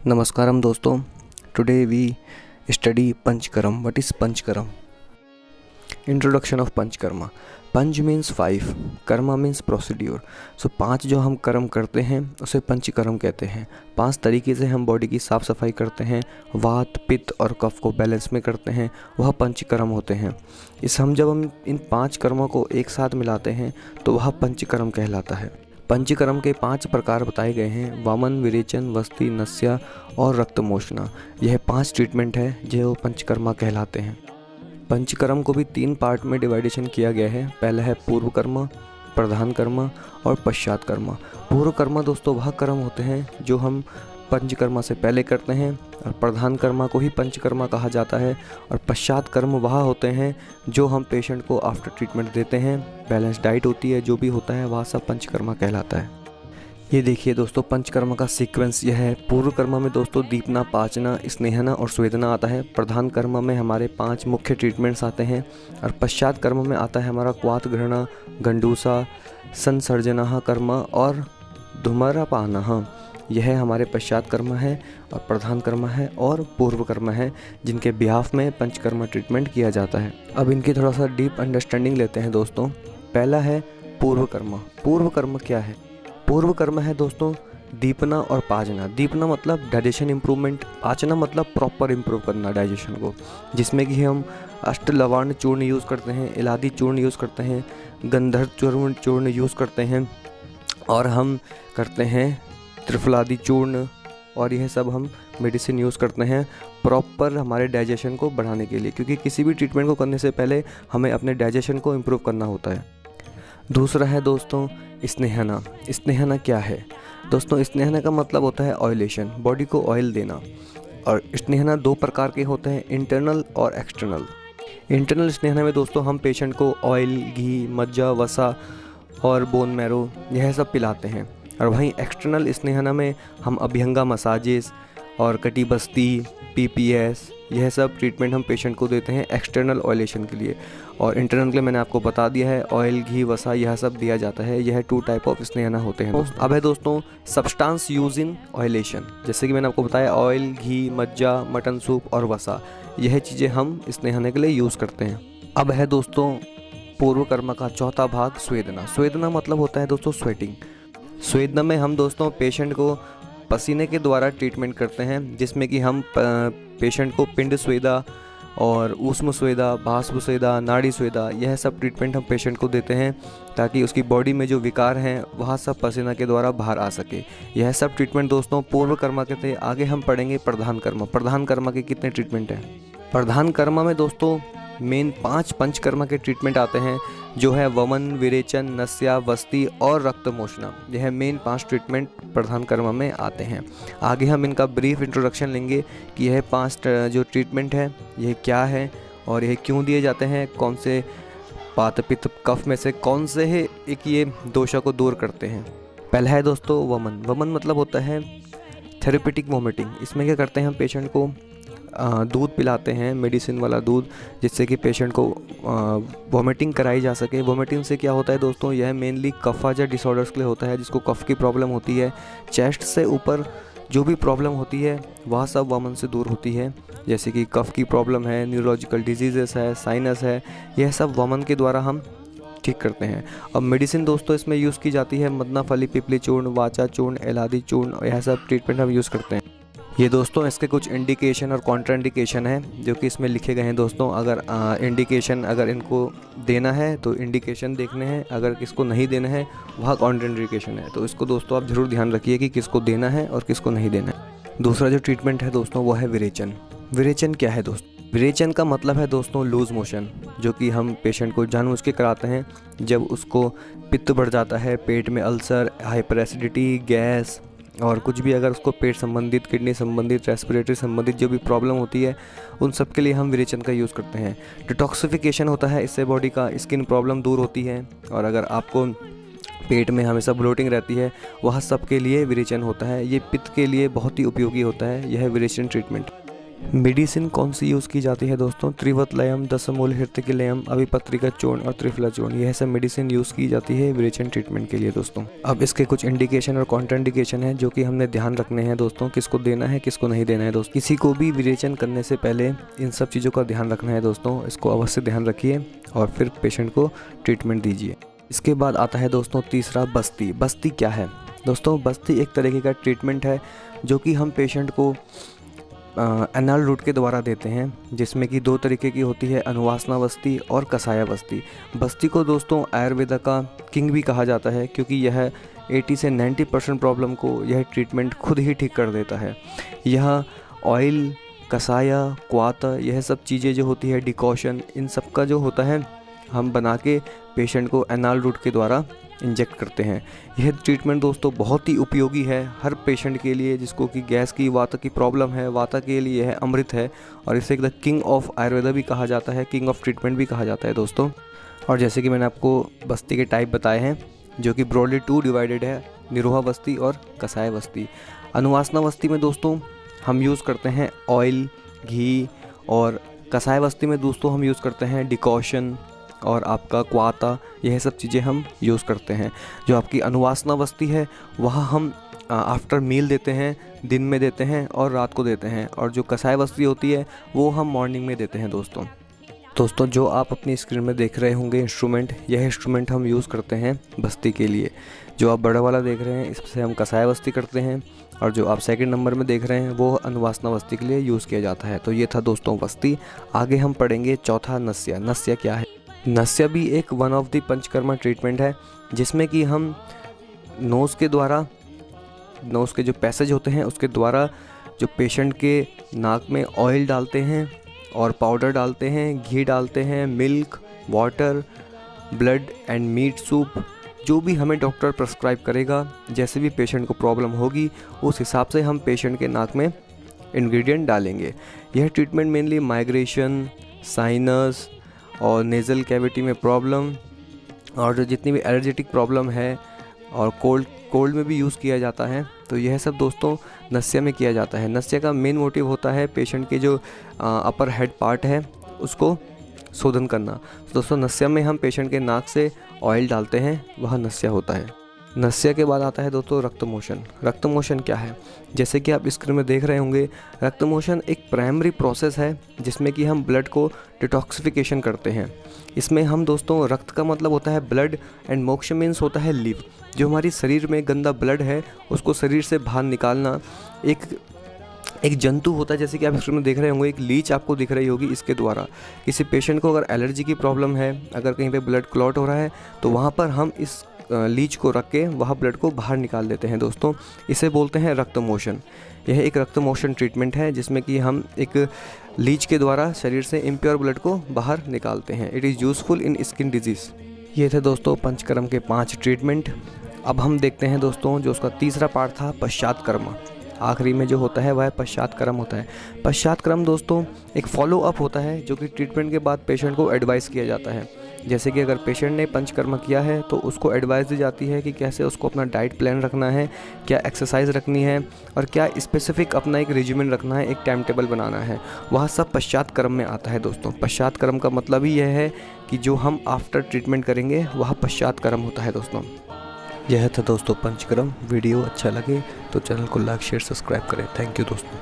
Namaskaram दोस्तों. Today we study Panchkaram. What is Panchkaram? Introduction of Panchkarma. Punch means 5, Karma means procedure. So 5 जो हम कर्म करते हैं उसे पंचकर्म कहते हैं. 5 तरीके से हम बॉडी की साफ़ सफाई करते हैं, वात पित्त और कफ को बैलेंस में करते हैं, वह पंचकर्म होते हैं. जब हम इन 5 कर्मों को एक साथ मिलाते हैं तो वह पंचकर्म कहलाता है. पंचकर्म के 5 प्रकार बताए गए हैं: वामन, विरेचन, वस्ति, नस्या और रक्तमोचना. यह 5 ट्रीटमेंट है जो पंचकर्मा कहलाते हैं. पंचकर्म को भी 3 पार्ट में डिवाइडेशन किया गया है. पहला है पूर्व कर्म, प्रधान कर्म और पश्चात कर्म. पूर्व कर्म दोस्तों वह कर्म होते हैं जो हम पंचकर्मा से पहले करते हैं, और प्रधान कर्म को ही पंचकर्मा कहा जाता है. और पश्चात कर्म वह होते हैं जो हम पेशेंट को आफ्टर ट्रीटमेंट देते हैं. बैलेंस डाइट होती है, जो भी होता है वह सब पंचकर्मा कहलाता है. ये देखिए दोस्तों, पंचकर्म का सीक्वेंस यह है. पूर्व कर्म में दोस्तों दीपना, पाचना, स्नेहना और स्वेदना आता है. प्रधान कर्म में हमारे 5 मुख्य ट्रीटमेंट्स आते हैं. और पश्चात कर्म में आता है हमारा क्वाथ ग्रहण, गंडूसा, संसर्जना कर्म और धूम्रपान. यह हमारे पश्चात कर्म है. और प्रधान कर्म है और पूर्व कर्म है जिनके बिहाफ में पंचकर्मा ट्रीटमेंट किया जाता है. अब इनकी थोड़ा सा डीप अंडरस्टैंडिंग लेते हैं दोस्तों. पहला है पूर्व कर्म. पूर्व कर्म क्या है? पूर्व कर्म है दोस्तों दीपना और पाचना. दीपना मतलब डाइजेशन इम्प्रूवमेंट, पाचना मतलब प्रॉपर इम्प्रूव करना डाइजेशन को, जिसमें कि हम अष्टलवण चूर्ण यूज़ करते हैं, इलादी चूर्ण यूज़ करते हैं, गंधर्व चूर्ण यूज़ करते हैं, और हम करते हैं त्रिफलादी चूर्ण, और यह सब हम मेडिसिन यूज़ करते हैं प्रॉपर हमारे डाइजेशन को बढ़ाने के लिए, क्योंकि किसी भी ट्रीटमेंट को करने से पहले हमें अपने डाइजेशन को इम्प्रूव करना होता है. दूसरा है दोस्तों स्नेहना. स्नेहना क्या है दोस्तों? स्नेहना का मतलब होता है ऑयलेशन, बॉडी को ऑयल देना. और स्नेहना 2 प्रकार के होते हैं, इंटरनल और एक्सटर्नल. इंटरनल स्नेहना में दोस्तों हम पेशेंट को ऑयल, घी, मज्जा, वसा और बोन मैरो यह सब पिलाते हैं. और वहीं एक्सटर्नल स्नेहना में हम अभ्यंगा मसाजेस और कटी बस्ती, PPS यह सब ट्रीटमेंट हम पेशेंट को देते हैं एक्सटर्नल ऑयलेशन के लिए. और इंटरनल के लिए मैंने आपको बता दिया है, ऑयल, घी, वसा यह सब दिया जाता है. यह 2 टाइप ऑफ स्नेहना होते हैं दोस्तों. अब है दोस्तों सब्सटेंस यूज इन ऑयलेशन. जैसे कि मैंने आपको बताया, ऑयल, घी, मज्जा, मटन सूप और वसा यह चीज़ें हम स्नेहना के लिए यूज़ करते हैं. अब है दोस्तों पूर्व कर्म का चौथा भाग स्वेदना. स्वेदना मतलब होता है दोस्तों स्वेटिंग. स्वेदना में हम दोस्तों पेशेंट को पसीने के द्वारा ट्रीटमेंट करते हैं, जिसमें कि हम पेशेंट को पिंड स्वेदा और ऊष्म स्वेदा, भास्व स्वेदा, नाड़ी स्वेदा यह सब ट्रीटमेंट हम पेशेंट को देते हैं, ताकि उसकी बॉडी में जो विकार हैं वह सब पसीना के द्वारा बाहर आ सके. यह सब ट्रीटमेंट दोस्तों पूर्व कर्म के थे. आगे हम पढ़ेंगे प्रधान कर्म. प्रधान कर्म के कितने ट्रीटमेंट हैं? प्रधान कर्म में दोस्तों मेन 5 पंचकर्मा के ट्रीटमेंट आते हैं, जो है वमन, विरेचन, नस्या, वस्ति और रक्तमोचना. यह मेन 5 ट्रीटमेंट प्रधान कर्म में आते हैं. आगे हम इनका ब्रीफ इंट्रोडक्शन लेंगे कि यह 5 जो ट्रीटमेंट है यह क्या है और यह क्यों दिए जाते हैं, कौन से वात पित्त कफ में से कौन से है एक ये दोषा को दूर करते हैं. पहला है दोस्तों वमन. वमन मतलब होता है थेरेपेटिक वोमिटिंग. इसमें क्या करते हैं, हम पेशेंट को दूध पिलाते हैं, मेडिसिन वाला दूध, जिससे कि पेशेंट को वोमिटिंग कराई जा सके. वोमिटिंग से क्या होता है दोस्तों, यह मेनली कफाजा डिसऑर्डर्स के लिए होता है, जिसको कफ की प्रॉब्लम होती है. चेस्ट से ऊपर जो भी प्रॉब्लम होती है वह सब वमन से दूर होती है, जैसे कि कफ की प्रॉब्लम है, न्यूरोलॉजिकल डिजीज़ेस है, साइनस है, यह सब वमन के द्वारा हम ठीक करते हैं. अब मेडिसिन दोस्तों इसमें यूज़ की जाती है मदनाफली पिपली चूर्ण, वाचा चूर्ण, एलादी चूर्ण, यह सब ट्रीटमेंट हम यूज़ करते हैं. ये दोस्तों इसके कुछ इंडिकेशन और कॉन्ट्राइंडिकेशन है जो कि इसमें लिखे गए हैं दोस्तों. अगर इंडिकेशन अगर इनको देना है तो इंडिकेशन देखने हैं, अगर किसको नहीं देना है वह कॉन्ट्राइंडिकेशन है. तो इसको दोस्तों आप ज़रूर ध्यान रखिए कि किसको देना है और किसको नहीं देना है. दूसरा जो ट्रीटमेंट है दोस्तों वो है विरेचन. विरेचन क्या है दोस्तों? विरेचन का मतलब है दोस्तों लूज़ मोशन, जो कि हम पेशेंट को जानबूझ के कराते हैं जब उसको पित्त बढ़ जाता है, पेट में अल्सर, हाइपर एसिडिटी, गैस और कुछ भी अगर उसको पेट संबंधित, किडनी संबंधित, रेस्पिरेटरी संबंधित जो भी प्रॉब्लम होती है उन सब के लिए हम विरेचन का यूज़ करते हैं. डिटॉक्सिफिकेशन होता है इससे बॉडी का, स्किन प्रॉब्लम दूर होती है. और अगर आपको पेट में हमेशा ब्लोटिंग रहती है वह सब के लिए विरेचन होता है. ये पित्त के लिए बहुत ही उपयोगी होता है यह विरेचन ट्रीटमेंट. मेडिसिन कौन सी यूज़ की जाती है दोस्तों? त्रिवतलयम, दशमूल, हृतकीलयम, अभिपत्रिका चूर्ण और त्रिफला चूर्ण, यह सब मेडिसिन यूज़ की जाती है विरेचन ट्रीटमेंट के लिए दोस्तों। अब इसके कुछ इंडिकेशन और कॉन्ट्राइंडिकेशन है जो कि हमने ध्यान रखने हैं दोस्तों, किसको देना है किसको नहीं देना है दोस्तों। किसी को भी विरेचन करने से पहले इन सब चीज़ों का ध्यान रखना है दोस्तों, इसको अवश्य ध्यान रखिए और फिर पेशेंट को ट्रीटमेंट दीजिए। इसके बाद आता है दोस्तों तीसरा, बस्ती। बस्ती क्या है दोस्तों? बस्ती एक तरीके का ट्रीटमेंट है जो कि हम पेशेंट को एनल रूट के द्वारा देते हैं, जिसमें कि 2 तरीके की होती है, अनुवासना बस्ती और कसाया बस्ती। बस्ती को दोस्तों आयुर्वेदा का किंग भी कहा जाता है क्योंकि यह 80 से 90% प्रॉब्लम को यह ट्रीटमेंट खुद ही ठीक कर देता है। यह ऑयल, कसाया, क्वाथ, यह सब चीज़ें जो होती है, डिकॉशन, इन सब का जो होता है हम बना के पेशेंट को एनल रूट के द्वारा इंजेक्ट करते हैं। यह ट्रीटमेंट दोस्तों बहुत ही उपयोगी है हर पेशेंट के लिए जिसको कि गैस की, वात की प्रॉब्लम है। वात के लिए यह अमृत है और इसे द किंग ऑफ आयुर्वेदा भी कहा जाता है, किंग ऑफ ट्रीटमेंट भी कहा जाता है दोस्तों। और जैसे कि मैंने आपको बस्ती के टाइप बताए हैं जो कि ब्रॉडली 2 डिवाइडेड है, निरोहा बस्ती और कसाय बस्ती। अनुवासना बस्ती में दोस्तों हम यूज़ करते हैं ऑयल, घी, और कसाय बस्ती में दोस्तों हम यूज़ करते हैं डिकॉशन और आपका क्वाता, यह सब चीज़ें हम यूज़ करते हैं। जो आपकी अनुवासना बस्ती है वह हम आफ्टर मील देते हैं, दिन में देते हैं और रात को देते हैं, और जो कसाय बस्ती होती है वो हम मॉर्निंग में देते हैं दोस्तों। जो आप अपनी स्क्रीन में देख रहे होंगे इंस्ट्रूमेंट, यह इंस्ट्रूमेंट हम यूज़ करते हैं बस्ती के लिए। जो आप बड़ा वाला देख रहे हैं इससे हम कसाय बस्ती करते हैं, और जो आप सेकंड नंबर में देख रहे हैं वो अनुवासना बस्ती के लिए यूज़ किया जाता है। तो ये था दोस्तों बस्ती। आगे हम पढ़ेंगे चौथा, नस्या। नस्या क्या है? नस्या भी एक one of the panchakarma treatment है जिसमें कि हम नोज़ के द्वारा, नोज़ के जो पैसेज होते हैं उसके द्वारा जो पेशेंट के नाक में ऑयल डालते हैं और पाउडर डालते हैं, घी डालते हैं, milk, water, blood and meat soup, जो भी हमें डॉक्टर प्रेस्क्राइब करेगा, जैसे भी पेशेंट को प्रॉब्लम होगी उस हिसाब से हम पेशेंट के नाक में इंग्रेडिएंट डालेंगे। यह ट्रीटमेंट मेनली माइग्रेशन, साइनस और नेज़ल कैविटी में प्रॉब्लम, और जो जितनी भी एलर्जेटिक प्रॉब्लम है, और कोल्ड में भी यूज़ किया जाता है। तो यह सब दोस्तों नस्या में किया जाता है। नस्या का मेन मोटिव होता है पेशेंट के जो अपर हेड पार्ट है उसको शोधन करना। दोस्तों नस्या में हम पेशेंट के नाक से ऑयल डालते हैं, वह नस्या होता है। नस्या के बाद आता है दोस्तों रक्त मोशन। रक्त मोशन क्या है? जैसे कि आप स्क्रीन में देख रहे होंगे, रक्त मोशन एक प्राइमरी प्रोसेस है जिसमें कि हम ब्लड को डिटॉक्सिफिकेशन करते हैं। इसमें हम दोस्तों, रक्त का मतलब होता है ब्लड एंड मोक्ष मीन्स होता है लीव। जो हमारी शरीर में गंदा ब्लड है उसको शरीर से बाहर निकालना एक जंतु होता है, जैसे कि आप स्क्रीन में देख रहे होंगे, एक लीच आपको दिख रही होगी। इसके द्वारा किसी पेशेंट को अगर एलर्जी की प्रॉब्लम है, अगर कहीं पे ब्लड क्लॉट हो रहा है, तो वहाँ पर हम इस लीच को रख के वह ब्लड को बाहर निकाल देते हैं दोस्तों। इसे बोलते हैं रक्त मोशन। यह एक रक्त मोशन ट्रीटमेंट है जिसमें कि हम एक लीच के द्वारा शरीर से इम्प्योर ब्लड को बाहर निकालते हैं। It is useful in skin disease. ये थे दोस्तों पंचकर्म के 5 ट्रीटमेंट। अब हम देखते हैं दोस्तों जो उसका तीसरा पार्ट था, पश्चात कर्म। आखिरी में जो होता है वह पश्चात कर्म होता है। पश्चात कर्म दोस्तों एक फॉलो अप होता है जो कि ट्रीटमेंट के बाद पेशेंट को एडवाइस किया जाता है। जैसे कि अगर पेशेंट ने पंचकर्म किया है तो उसको एडवाइस दी जाती है कि कैसे उसको अपना डाइट प्लान रखना है, क्या एक्सरसाइज रखनी है, और क्या स्पेसिफिक अपना एक रेजिमेंट रखना है, एक टाइम टेबल बनाना है। वह सब पश्चात कर्म में आता है दोस्तों। पश्चात कर्म का मतलब ही यह है कि जो हम आफ्टर ट्रीटमेंट करेंगे वह पश्चात कर्म होता है दोस्तों। यह था दोस्तों पंचकर्म। वीडियो अच्छा लगे तो चैनल को लाइक, शेयर, सब्सक्राइब करें। थैंक यू दोस्तों।